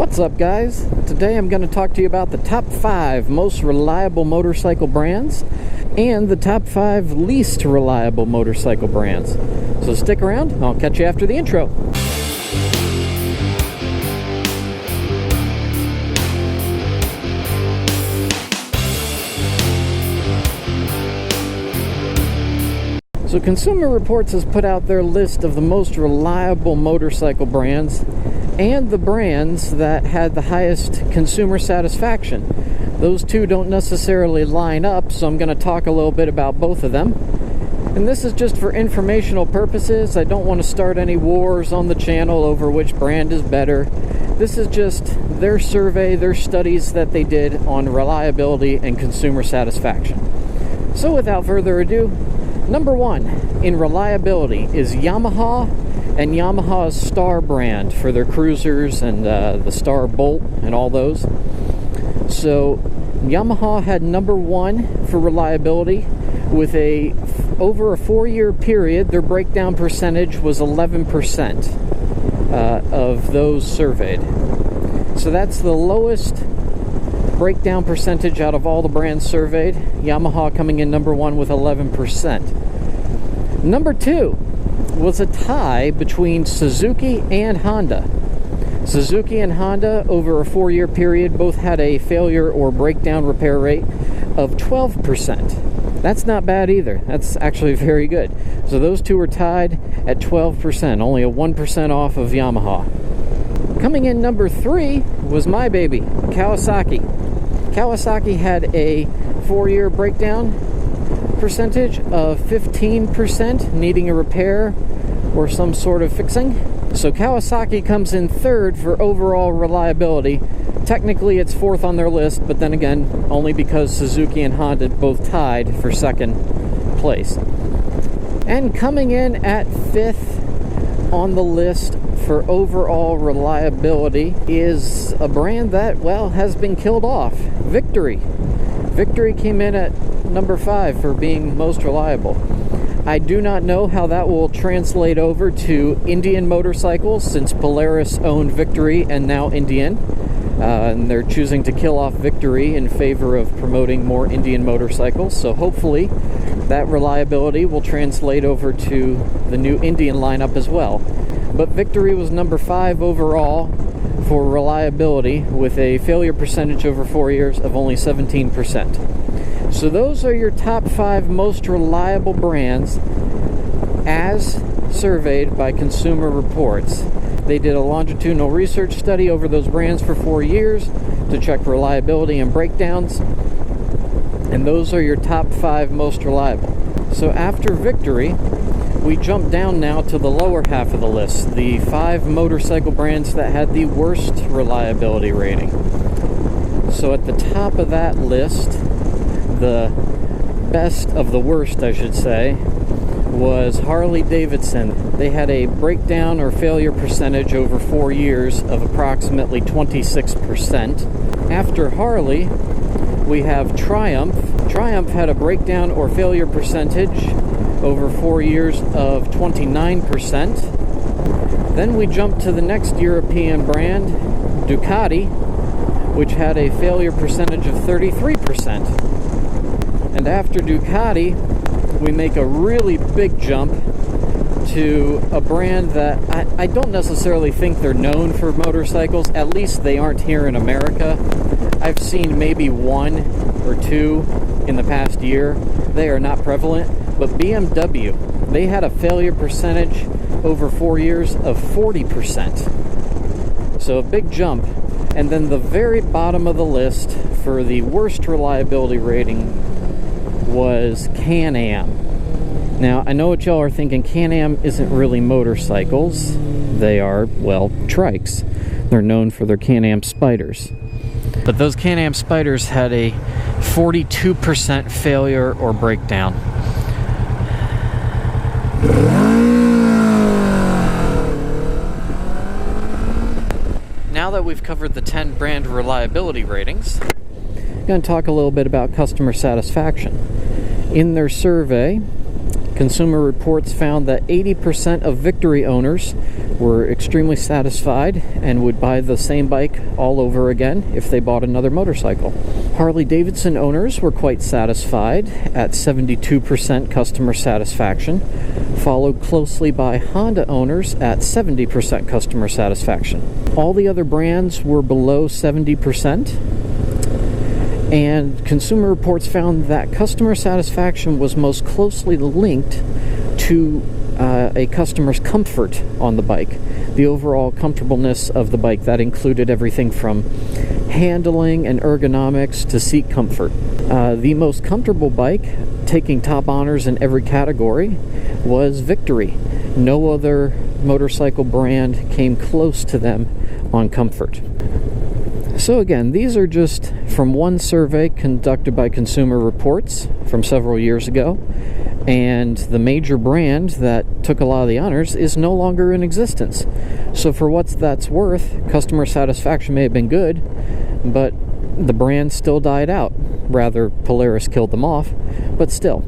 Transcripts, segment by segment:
What's up, guys? Today I'm going to talk to you about the top 5 most reliable motorcycle brands and the top 5 least reliable motorcycle brands. So stick around, I'll catch you after the intro. So Consumer Reports has put out their list of the most reliable motorcycle brands and the brands that had the highest consumer satisfaction. Those two don't necessarily line up, so I'm going to talk a little bit about both of them. And this is just for informational purposes. I don't want to start any wars on the channel over which brand is better. This is just their survey, their studies that they did on reliability and consumer satisfaction. So without further ado, number 1 in reliability is Yamaha and Yamaha's Star brand for their cruisers and the Star Bolt and all those. So Yamaha had number 1 for reliability with over a 4-year period. Their breakdown percentage was 11% of those surveyed. So that's the lowest breakdown percentage out of all the brands surveyed. Yamaha coming in number 1 with 11%. Number 2 was a tie between Suzuki and Honda. Suzuki and Honda over a 4-year period both had a failure or breakdown repair rate of 12%. That's not bad either. That's actually very good. So those two were tied at 12%, only a 1% off of Yamaha. Coming in number 3 was my baby, Kawasaki. Kawasaki had a 4-year breakdown percentage of 15%, needing a repair or some sort of fixing. So Kawasaki comes in 3rd for overall reliability. Technically it's 4th on their list, but then again, only because Suzuki and Honda both tied for 2nd place. And coming in at 5th on the list for overall reliability is a brand that, well, has been killed off. Victory. Victory came in at number 5 for being most reliable. I do not know how that will translate over to Indian motorcycles, since Polaris owned Victory and now Indian. And they're choosing to kill off Victory in favor of promoting more Indian motorcycles. So hopefully that reliability will translate over to the new Indian lineup as well. But Victory was number 5 overall for reliability with a failure percentage over 4 years of only 17%. So those are your top 5 most reliable brands as surveyed by Consumer Reports. They did a longitudinal research study over those brands for 4 years to check reliability and breakdowns. And those are your top 5 most reliable. So after Victory, we jump down now to the lower half of the list, the 5 motorcycle brands that had the worst reliability rating. So at the top of that list, the best of the worst, I should say, was Harley-Davidson. They had a breakdown or failure percentage over 4 years of approximately 26%. After Harley, we have Triumph. Triumph had a breakdown or failure percentage over 4 years of 29%. Then we jump to the next European brand, Ducati, which had a failure percentage of 33%. And after Ducati, we make a really big jump to a brand that I don't necessarily think they're known for motorcycles. At least they aren't here in America. I've seen maybe 1 or 2 in the past year. They are not prevalent. But BMW, they had a failure percentage over 4 years of 40%. So a big jump. And then the very bottom of the list for the worst reliability rating was Can-Am. Now, I know what y'all are thinking. Can-Am isn't really motorcycles. They are, well, trikes. They're known for their Can-Am Spyders. But those Can-Am Spyders had a 42% failure or breakdown. Now that we've covered the 10 brand reliability ratings, I'm going to talk a little bit about customer satisfaction. In their survey, Consumer Reports found that 80% of Victory owners were extremely satisfied and would buy the same bike all over again if they bought another motorcycle. Harley-Davidson owners were quite satisfied at 72% customer satisfaction, followed closely by Honda owners at 70% customer satisfaction. All the other brands were below 70%. And Consumer Reports found that customer satisfaction was most closely linked to a customer's comfort on the bike, the overall comfortableness of the bike. That included everything from handling and ergonomics to seat comfort. The most comfortable bike, taking top honors in every category, was Victory. No other motorcycle brand came close to them on comfort. So again, these are just from one survey conducted by Consumer Reports from several years ago, and the major brand that took a lot of the honors is no longer in existence. So for what that's worth, customer satisfaction may have been good, but the brand still died out. Rather, Polaris killed them off, but still.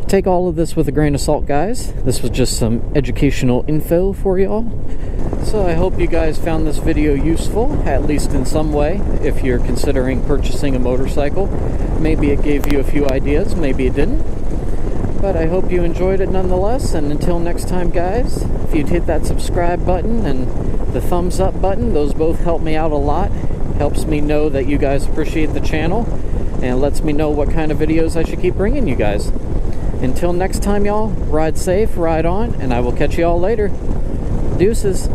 Take all of this with a grain of salt, guys. This was just some educational info for y'all. So I hope you guys found this video useful, at least in some way, if you're considering purchasing a motorcycle. Maybe it gave you a few ideas, maybe it didn't. But I hope you enjoyed it nonetheless, and until next time, guys, if you'd hit that subscribe button and the thumbs up button, those both help me out a lot. Helps me know that you guys appreciate the channel, and lets me know what kind of videos I should keep bringing you guys. Until next time, y'all, ride safe, ride on, and I will catch you all later. Deuces.